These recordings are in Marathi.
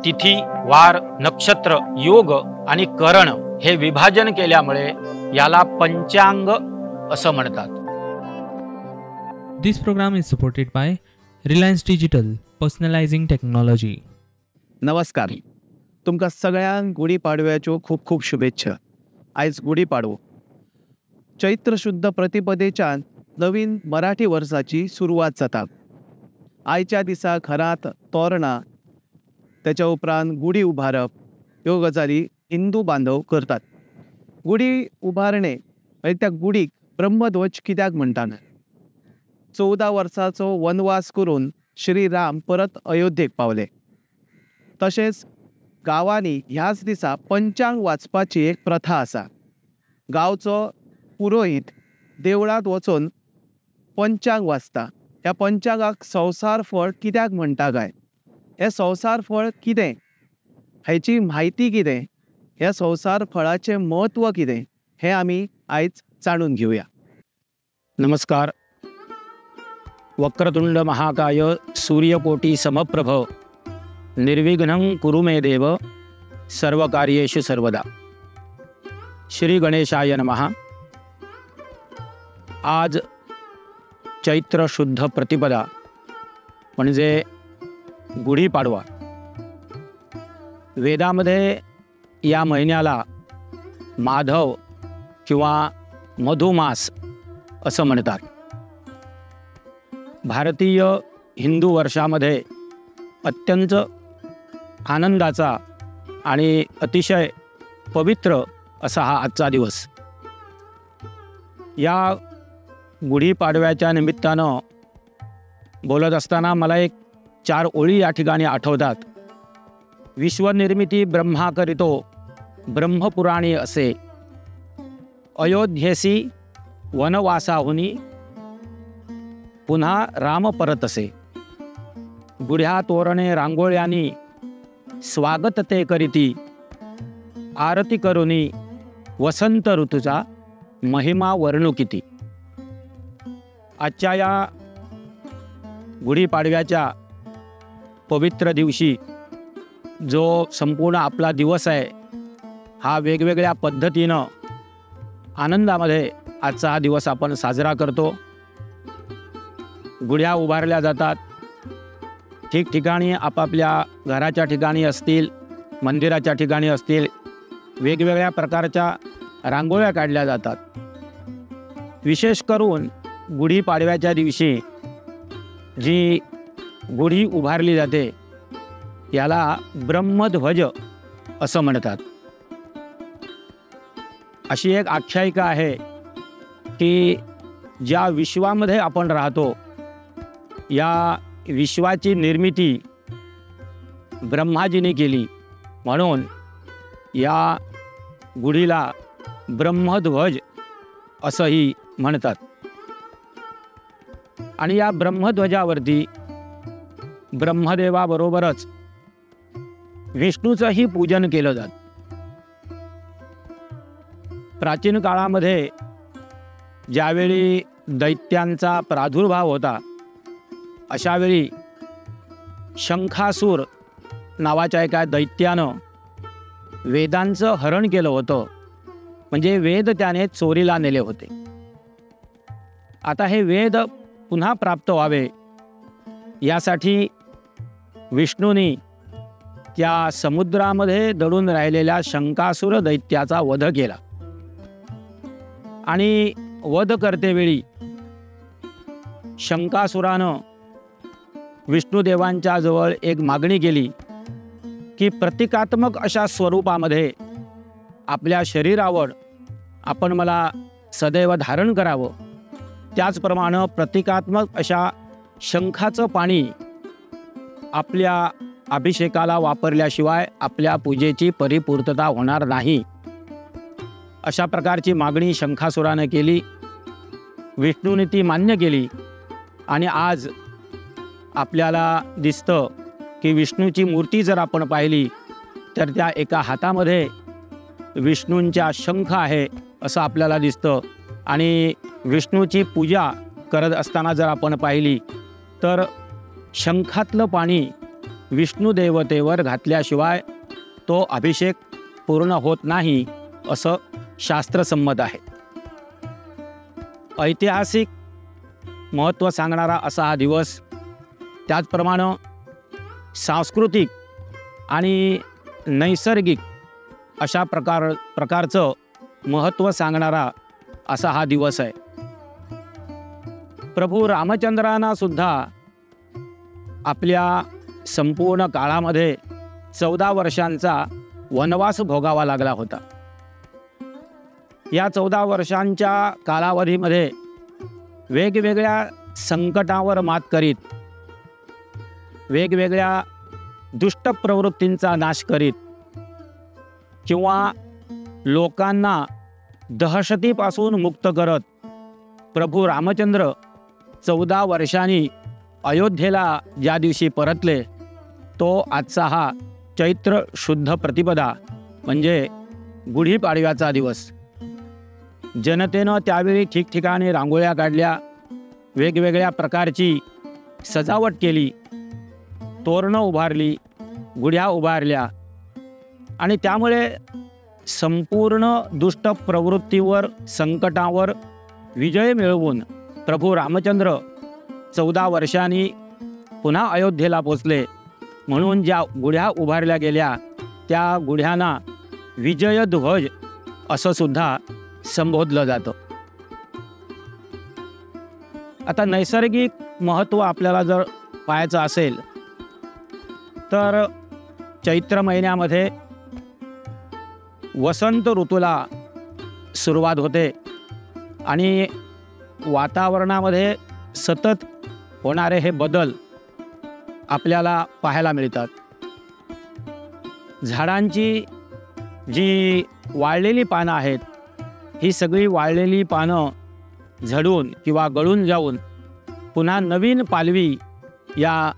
तिथी, वार, नक्षत्र, योग आणि करण हे विभाजन केल्यामुळे याला पंचांग असं म्हणतात. This program is supported by Reliance Digital, personalizing technology. नमस्कार. तुमकां सगळ्यांक गुढीपाडव्याच्यो खूब खूब शुभेच्छा. आयज गुढीपाडवो चैत्र शुद्ध प्रतिपदेच्यान नवीन मराठी वर्साची सुरवात जाता. आयच्या दिसा घरांत तोरणां, त्याच्या उपरांत गुढी उभारप ह्यो गजाली हिंदू बांधव करतात. गुढी उभारणे म्हणजे त्या गुढीक ब्रह्मध्वज कित्याक म्हणटात? 14 वर्साचो वनवास करून श्री राम परत अयोध्येक पावले. तशेंच गांवांनी ह्याच दिसा पंचांग वाचपाची एक प्रथा आसा. गांवचो पुरोहीत देवळांत वचून पंचांग वाचता. ह्या पंचांगाक संवसार फळ कित्याक म्हणटा काय? हे संवसार फळ कितें? हाची म्हायती कितें? ह्या संवसार फळाचें म्हत्व कितें? हें आमी आयज जाणून घेवया. नमस्कार. वक्रतुंड महाकाय सूर्यकोटी समप्रभ निर्विघ्नं कुरु मे देव सर्वकार्येषु सर्वदा. श्री गणेशाय नमः. आज चैत्र शुद्ध प्रतिपदा म्हणजे गुढीपाडवा. वेदामध्ये या महिन्याला माधव किंवा मधुमास असं म्हणतात. भारतीय हिंदू वर्षामध्ये अत्यंत आनंदाचा आणि अतिशय पवित्र असा हा आजचा दिवस. या गुढीपाडव्याच्या निमित्तानं बोलत असताना मला एक 4 ओळी या ठिकाणी आठवतात. विश्वनिर्मिती ब्रह्मा करितो ब्रह्मपुराणी असे, अयोध्येसी वनवासाहुनी पुन्हा राम परत असे. गुढ्या तोरणे रांगोळ्यांनी स्वागत ते करीती, आरती करुनी वसंत ऋतूचा महिमा वर्णू किती. आजच्या या गुढीपाडव्याच्या पवित्र दिवशी जो संपूर्ण आपला दिवस आहे हा वेगवेगळ्या पद्धतीनं आनंदामध्ये आजचा हा दिवस आपण साजरा करतो. गुढ्या उभारल्या जातात. ठिकठिकाणी आपापल्या घराच्या ठिकाणी असतील, मंदिराच्या ठिकाणी असतील, वेगवेगळ्या प्रकारच्या रांगोळ्या काढल्या जातात. विशेष करून गुढीपाडव्याच्या दिवशी जी गुढी उभारली जाते याला ब्रह्मध्वज असं म्हणतात. अशी एक आख्यायिका आहे की ज्या विश्वामध्ये आपण राहतो या विश्वाची निर्मिती ब्रह्माजीने केली, म्हणून या गुढीला ब्रह्मध्वज असंही म्हणतात. आणि या ब्रह्मध्वजावरती ब्रह्मदेवाबरोबरच विष्णूचंही पूजन केलं जातं. प्राचीन काळामध्ये ज्यावेळी दैत्यांचा प्रादुर्भाव होता अशावेळी शंखासूर नावाच्या एका दैत्यानं वेदांचं हरण केलं होतं. म्हणजे वेद त्याने चोरीला नेले होते. आता हे वेद पुन्हा प्राप्त व्हावे यासाठी विष्णूंनी त्या समुद्रामध्ये दडून राहिलेल्या शंखासूर दैत्याचा वध केला. आणि वध करतेवेळी शंखासुरानं विष्णुदेवांच्या जवळ एक मागणी केली की प्रतिकात्मक अशा स्वरूपामध्ये आपल्या शरीरावर आपण मला सदैव धारण करावं. त्याचप्रमाणे प्रतिकात्मक अशा शंखाचं पाणी आपल्या अभिषेकाला वापरल्याशिवाय आपल्या पूजेची परिपूर्तता होणार नाही. अशा प्रकारची मागणी शंखासुराने केली. विष्णूने ती मान्य केली. आणि आज आपल्याला दिसतं की विष्णूची मूर्ती जर आपण पाहिली तर त्या एका हातामध्ये विष्णूंच्या शंख आहे असं आपल्याला दिसतं. आणि विष्णूची पूजा करत असताना जर आपण पाहिली तर शंखातलं पाणी विष्णू देवतेवर घातल्याशिवाय तो अभिषेक पूर्ण होत नाही असं शास्त्रसंमत आहे. ऐतिहासिक महत्त्व सांगणारा असा हा दिवस, त्याचप्रमाणे सांस्कृतिक आणि नैसर्गिक अशा प्रकारचं महत्त्व सांगणारा असा हा दिवस आहे. प्रभू रामचंद्रांना सुद्धा आपल्या संपूर्ण काळामध्ये 14 वर्षांचा वनवास भोगावा लागला होता. या 14 वर्षांच्या कालावधीमध्ये वेगवेगळ्या संकटावर मात करीत, वेगवेगळ्या दुष्ट प्रवृत्तींचा नाश करीत किंवा लोकांना दहशतीपासून मुक्त करत प्रभू रामचंद्र 14 वर्षांनी अयोध्येला ज्या दिवशी परतले, तो आजचा हा चैत्र शुद्ध प्रतिपदा म्हणजे गुढीपाडव्याचा दिवस. जनतेनं त्यावेळी ठिकठिकाणी रांगोळ्या काढल्या, वेगवेगळ्या प्रकारची सजावट केली, तोरणं उभारली, गुढ्या उभारल्या आणि त्यामुळे संपूर्ण दुष्ट प्रवृत्तीवर, संकटावर विजय मिळवून प्रभू रामचंद्र 14 वर्षांनी पुन्हा अयोध्येला पोचले. म्हणून ज्या गुढ्या उभारल्या गेल्या त्या गुढ्यांना विजयध्वज असं सुद्धा संबोधलं जातं. आता नैसर्गिक महत्त्व आपल्याला जर पाहायचं असेल तर चैत्र महिन्यामध्ये वसंत ऋतूला सुरुवात होते आणि वातावरणामध्ये सतत होणारे हे बदल आपल्याला पाहायला मिळतात. झाडांची जी वाळलेली पानं आहेत, ही सगळी वाळलेली पानं झडून किंवा गळून जाऊन पुन्हा नवीन पालवी या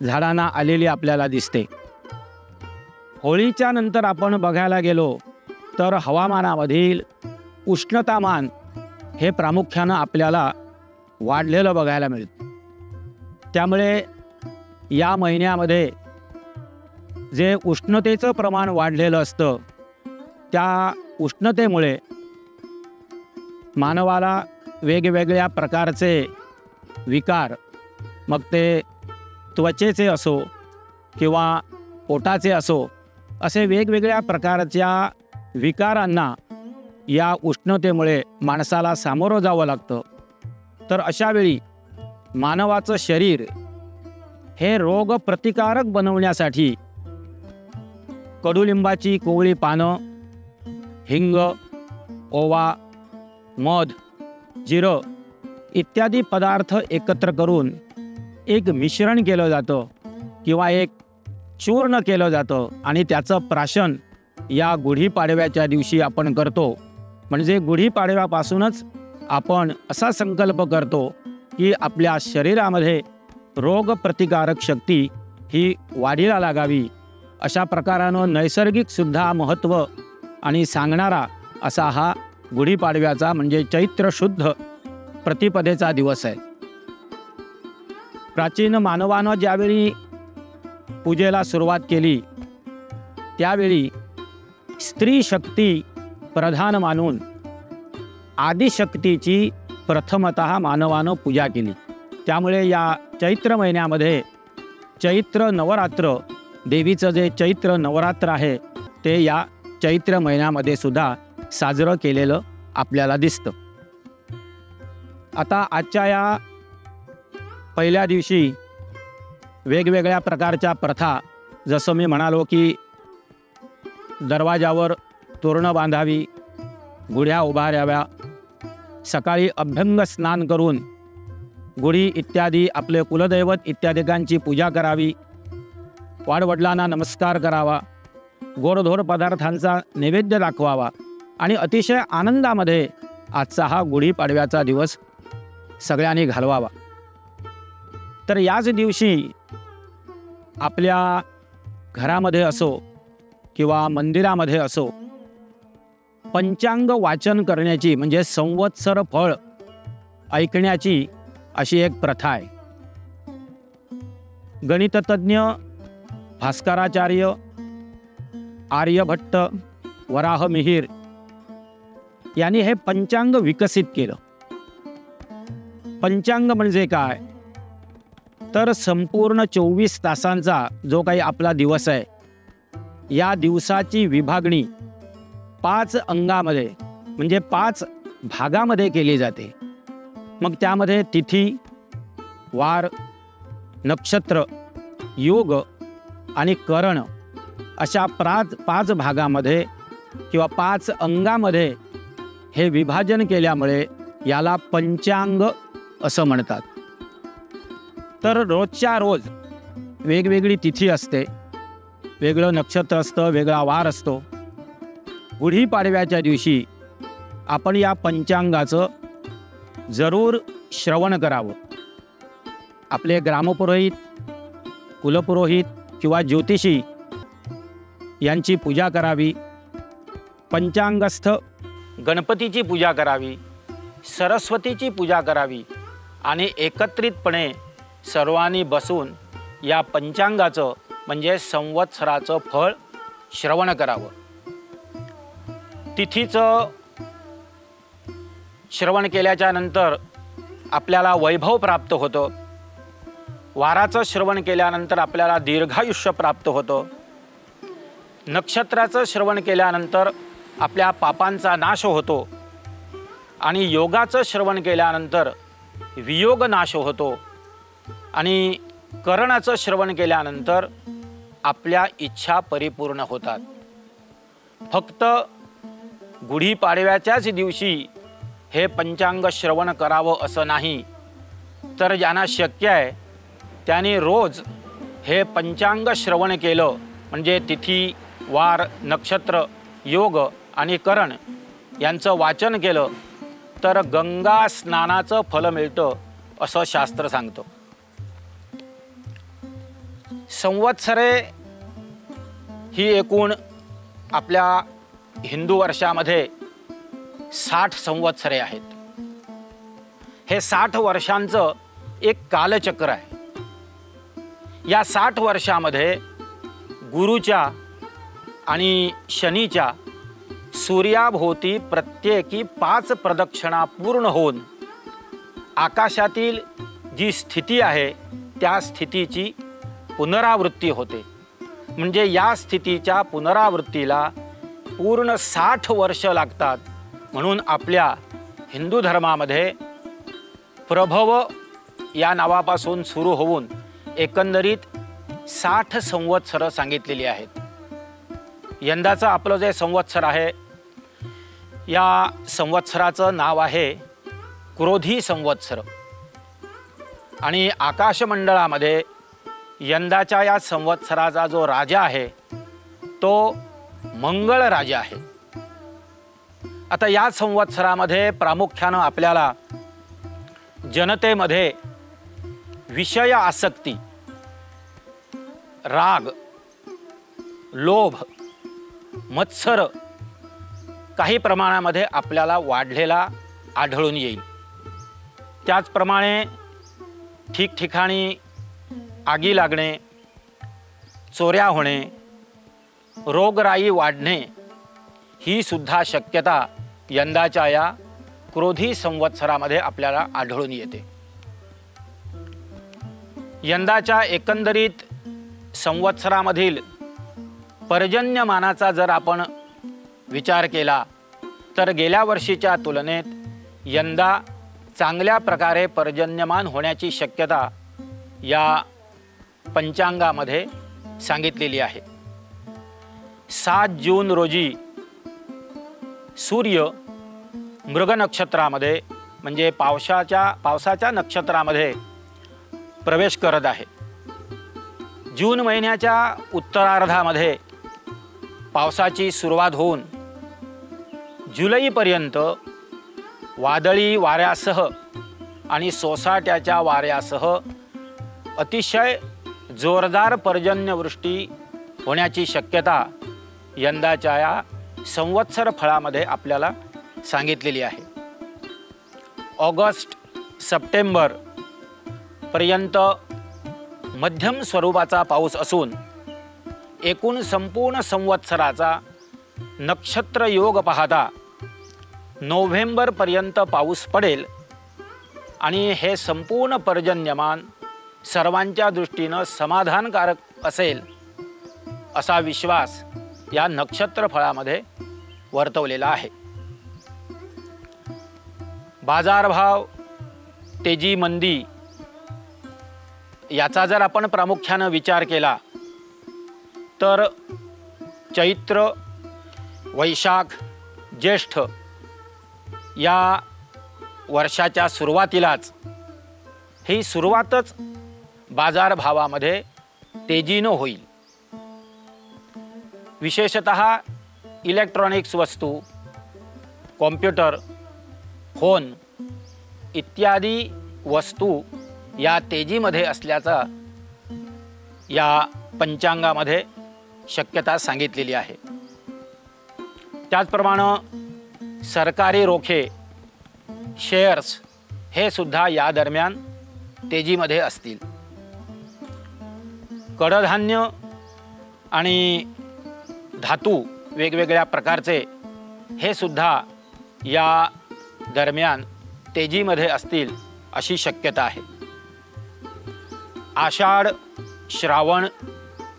झाडांना आलेली आपल्याला दिसते. होळीच्या नंतर आपण बघायला गेलो तर हवामानामधील उष्णतामान हे प्रामुख्यानं आपल्याला वाढलेलं बघायला मिळतं. त्यामुळे या महिन्यामध्ये जे उष्णतेचं प्रमाण वाढलेलं असतं, त्या उष्णतेमुळे मानवाला वेगवेगळ्या प्रकारचे विकार, मग ते त्वचेचे असो किंवा पोटाचे असो, असे वेगवेगळ्या प्रकारच्या विकारांना या उष्णतेमुळे माणसाला सामोरं जावं लागतं. तर अशावेळी मानवाचं शरीर हे रोगप्रतिकारक बनवण्यासाठी कडुलिंबाची कोवळी पानं, हिंग, ओवा, मध, जिरं इत्यादी पदार्थ एकत्र करून एक मिश्रण केलं जातं किंवा एक चूर्ण केलं जातं आणि त्याचं प्राशन या गुढीपाडव्याच्या दिवशी आपण करतो. म्हणजे गुढीपाडव्यापासूनच आपण असा संकल्प करतो की आपल्या शरीरामध्ये रोगप्रतिकारक शक्ती ही वाढीला लागावी. अशा प्रकारानं नैसर्गिकसुद्धा महत्त्व आणि सांगणारा असा हा गुढीपाडव्याचा म्हणजे चैत्र शुद्ध प्रतिपदेचा दिवस आहे. प्राचीन मानवानं ज्यावेळी पूजेला सुरुवात केली त्यावेळी स्त्री शक्ती प्रधान मानून आदिशक्तीची प्रथमतः मानवानं पूजा केली. त्यामुळे या चैत्र महिन्यामध्ये चैत्र नवरात्र, देवीचं जे चैत्र नवरात्र आहे ते या चैत्र महिन्यामध्ये सुद्धा साजरं केलेलं आपल्याला दिसतं. आता आजच्या या पहिल्या दिवशी वेगवेगळ्या प्रकारच्या प्रथा, जसं मी म्हणालो की दरवाजावर तोरणं बांधावी, गुढ्या उभाराव्या, सकाळी अभ्यंग स्नान करून गुढी इत्यादी आपले कुलदैवत इत्यादिकांची पूजा करावी, वाडवडिलांना नमस्कार करावा, गोडधोड पदार्थांचा नैवेद्य दाखवावा आणि अतिशय आनंदामध्ये आजचा हा गुढीपाडव्याचा दिवस सगळ्यांनी घालवावा. तर याच दिवशी आपल्या घरामध्ये असो किंवा मंदिरामध्ये असो पंचांग वाचन करण्याची म्हणजे संवत्सर फळ ऐकण्याची अशी एक प्रथा आहे. गणिततज्ञ भास्कराचार्य, आर्यभट्ट, वराह मिहिर यांनी हे पंचांग विकसित केलं. पंचांग म्हणजे काय, तर संपूर्ण 24 तासांचा जो काही आपला दिवस आहे, या दिवसाची विभागणी 5 अंगामध्ये म्हणजे 5 भागामध्ये केली जाते. मग त्यामध्ये तिथी, वार, नक्षत्र, योग आणि करण अशा 5 भागामध्ये किंवा 5 अंगामध्ये हे विभाजन केल्यामुळे याला पंचांग असं म्हणतात. तर रोजच्या रोज वेगवेगळी तिथी असते, वेगळं नक्षत्र असतं, वेगळा वार असतो. गुढीपाडव्याच्या दिवशी आपण या पंचांगाचं जरूर श्रवण करावं. आपले ग्रामपुरोहित, कुलपुरोहित किंवा ज्योतिषी यांची पूजा करावी. पंचांगस्थ गणपतीची पूजा करावी, सरस्वतीची पूजा करावी आणि एकत्रितपणे सर्वांनी बसून या पंचांगाचं म्हणजे संवत्सराचं फळ श्रवण करावं. तिथीचं श्रवण केल्याच्या नंतर आपल्याला वैभव प्राप्त होतं. वाराचं श्रवण केल्यानंतर आपल्याला दीर्घायुष्य प्राप्त होतं. नक्षत्राचं श्रवण केल्यानंतर आपल्या पापांचा नाश होतो आणि योगाचं श्रवण केल्यानंतर वियोग नाश होतो आणि करणाचं श्रवण केल्यानंतर आपल्या इच्छा परिपूर्ण होतात. फक्त गुढीपाडव्याच्याच दिवशी हे पंचांग श्रवण करावं असं नाही, तर ज्यांना शक्य आहे त्यांनी रोज हे पंचांग श्रवण केलं म्हणजे तिथी, वार, नक्षत्र, योग आणि करण यांचं वाचन केलं तर गंगा स्नानाचं फल मिळतं असं शास्त्र सांगतं. संवत्सरे ही एकूण आपल्या हिंदू वर्षामध्ये 60 संवत्सरे आहेत. हे 60 वर्षांचं एक कालचक्र आहे. या 60 वर्षामध्ये गुरुच्या आणि शनीच्या सूर्याभोवती प्रत्येकी 5 प्रदक्षिणा पूर्ण होऊन आकाशातील जी स्थिती आहे त्या स्थितीची पुनरावृत्ती होते. म्हणजे या स्थितीच्या पुनरावृत्तीला पूर्ण 60 वर्ष लागतात. म्हणून आपल्या हिंदू धर्मामध्ये प्रभव या नावापासून सुरू होऊन एकंदरीत 60 संवत्सरं सांगितलेली आहेत. यंदाचं आपलं जे संवत्सर आहे या संवत्सराचं नाव आहे क्रोधी संवत्सर आणि आकाशमंडळामध्ये यंदाच्या या संवत्सराचा जो राजा आहे तो मंगळ राजा आहे. आता या संवत्सरामध्ये प्रामुख्यानं आपल्याला जनतेमध्ये विषय आसक्ती, राग, लोभ, मत्सर काही प्रमाणामध्ये आपल्याला वाढलेला आढळून येईल. त्याचप्रमाणे ठिकठिकाणी आगी लागणे, चोऱ्या होणे, रोगराई वाढणे ही सुद्धा शक्यता यंदाच्या या क्रोधी संवत्सरामध्ये आपल्याला आढळून येते. यंदाच्या एकंदरीत संवत्सरामधील पर्जन्यमानाचा जर आपण विचार केला तर गेल्या वर्षीच्या तुलनेत यंदा चांगल्या प्रकारे पर्जन्यमान होण्याची शक्यता या पंचांगामध्ये सांगितलेली आहे. 7 जून रोजी सूर्य मृग नक्षत्रामध्ये म्हणजे पावसाच्या नक्षत्रामध्ये प्रवेश करत आहे. जून महिन्याच्या उत्तरार्धामध्ये पावसाची सुरुवात होऊन जुलैपर्यंत वादळी वाऱ्यासह आणि सोसाट्याच्या वाऱ्यासह अतिशय जोरदार पर्जन्यवृष्टी होण्याची शक्यता यंदाच्या या संवत्सर फळामध्ये आपल्याला सांगितलेली आहे. ऑगस्ट सप्टेंबर पर्यंत मध्यम स्वरूपाचा पाऊस असून एकूण संपूर्ण संवत्सराचा नक्षत्र योग पाहता नोव्हेंबरपर्यंत पाऊस पडेल आणि हे संपूर्ण पर्जन्यमान सर्वांच्या दृष्टीनं समाधानकारक असेल असा विश्वास या नक्षत्र फळामध्ये वर्तवलेला आहे. बाजारभाव तेजी मंदी याचा जर आपण प्रामुख्यानं विचार केला तर चैत्र वैशाख ज्येष्ठ या वर्षाच्या सुरुवातीलाच ही सुरुवातच बाजारभावामध्ये तेजीनं होईल. विशेषतः इलेक्ट्रॉनिक्स वस्तू, कॉम्प्युटर, फोन इत्यादी वस्तू या तेजीमध्ये असल्याचा या पंचांगामध्ये शक्यता सांगितलेली आहे. त्याचप्रमाणे सरकारी रोखे शेअर्स हे सुद्धा या दरम्यान तेजीमध्ये असतील. कडधान्य आणि धातू वेगवेगळ्या प्रकारचे हे सुद्धा या दरम्यान तेजीमध्ये असतील अशी शक्यता आहे. आषाढ, श्रावण,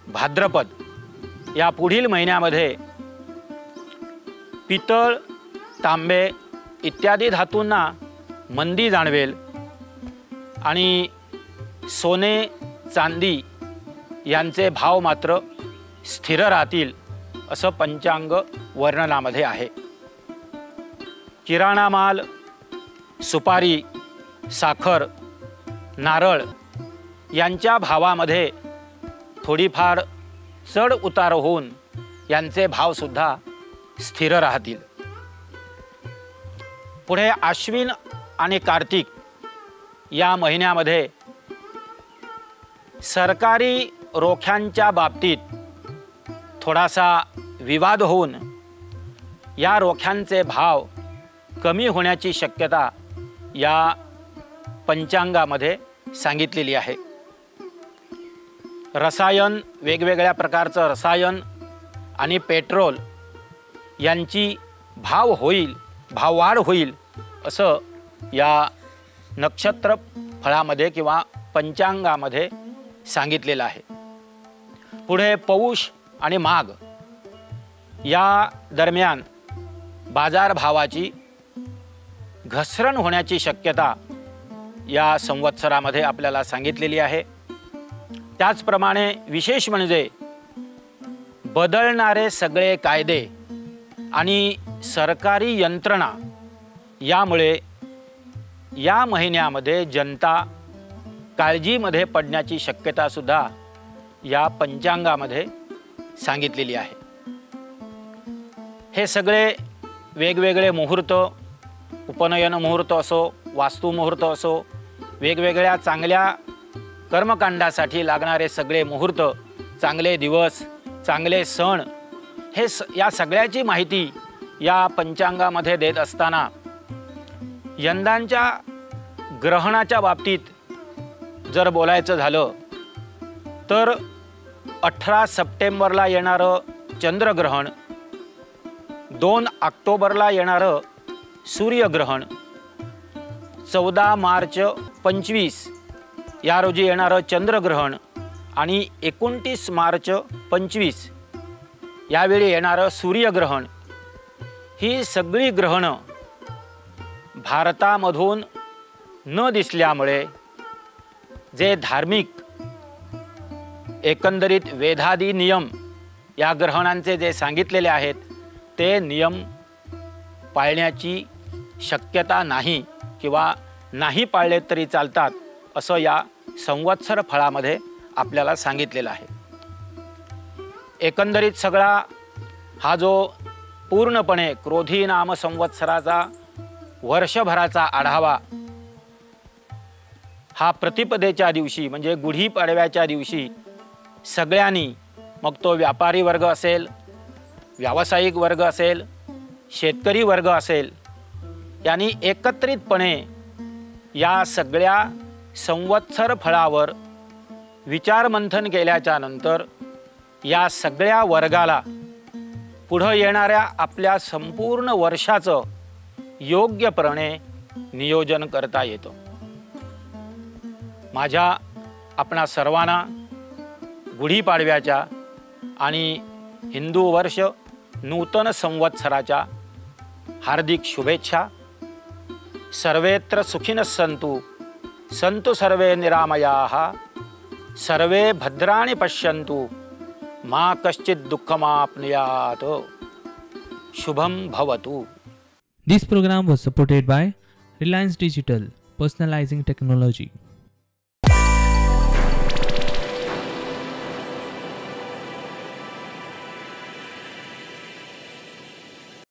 भाद्रपद या पुढील महिन्यामध्ये पितळ, तांबे इत्यादी धातूंना मंदी जाणवेल आणि सोने, चांदी यांचे भाव मात्र स्थिर राहतील असं पंचांग वर्णनामध्ये आहे. किराणा माल, सुपारी, साखर, नारळ यांच्या भावामध्ये थोडीफार चढ उतार होऊन यांचे भावसुद्धा स्थिर राहतील. पुढे आश्विन आणि कार्तिक या महिन्यामध्ये सरकारी रोख्यांच्या बाबतीत थोडासा विवाद होऊन या रोख्यांचे भाव कमी होण्याची शक्यता या पंचांगामध्ये सांगितलेली आहे. रसायन, वेगवेगळ्या प्रकारचं रसायन आणि पेट्रोल यांची भाववाढ होईल असं या नक्षत्र फळामध्ये किंवा पंचांगामध्ये सांगितलेलं आहे. पुढे पौष आणि माघ या दरम्यान बाजारभावाची घसरण होण्याची शक्यता या संवत्सरामध्ये आपल्याला सांगितलेली आहे. त्याचप्रमाणे विशेष म्हणजे बदलणारे सगळे कायदे आणि सरकारी यंत्रणा यामुळे या महिन्यामध्ये जनता काळजीमध्ये पडण्याची शक्यतासुद्धा या पंचांगामध्ये सांगितलेली आहे. हे सगळे वेगवेगळे मुहूर्त, उपनयन मुहूर्त असो, वास्तू मुहूर्त असो, वेगवेगळ्या चांगल्या कर्मकांडासाठी लागणारे सगळे मुहूर्त, चांगले दिवस, चांगले सण हे या सगळ्याची माहिती या पंचांगामध्ये देत असताना यंदाच्या ग्रहणाच्या बाबतीत जर बोलायचं झालं तर 18 सप्टेंबरला येणारं चंद्रग्रहण, 2 ऑक्टोबरला येणारं सूर्यग्रहण, 14 मार्च 25 या रोजी येणारं चंद्रग्रहण आणि 29 मार्च 25 यावेळी येणारं सूर्यग्रहण ही सगळी ग्रहणं भारतामधून न दिसल्यामुळे जे धार्मिक एकंदरीत वेदादी नियम या ग्रहणांचे जे सांगितलेले आहेत ते नियम पाळण्याची शक्यता नाही किंवा नाही पाळले तरी चालतात असं या संवत्सर फळामध्ये आपल्याला सांगितलेलं आहे. एकंदरीत सगळा हा जो पूर्णपणे क्रोधी नाम संवत्सराचा वर्षभराचा आढावा हा प्रतिपदेच्या दिवशी म्हणजे गुढीपाडव्याच्या दिवशी सगळ्यांनी, मग तो व्यापारी वर्ग असेल, व्यावसायिक वर्ग असेल, शेतकरी वर्ग असेल, यांनी एकत्रितपणे या सगळ्या संवत्सर फळावर विचारमंथन केल्याच्या नंतर या सगळ्या वर्गाला पुढं येणाऱ्या आपल्या संपूर्ण वर्षाचं योग्यपणे नियोजन करता येतं. माझ्या आपणा सर्वांना गुढीपाडव्याच्या आणि हिंदू वर्ष नूतन संवत्सराच्या हार्दिक शुभेच्छा. सर्वेत्र सुखिनः सन्तु सन्तु सर्वे निरामयाः सर्वे भद्राणि पश्यन्तु मा कश्चित् दुःखमाप्नुयात्. शुभम भवतु. This program was supported by Reliance Digital, personalizing technology.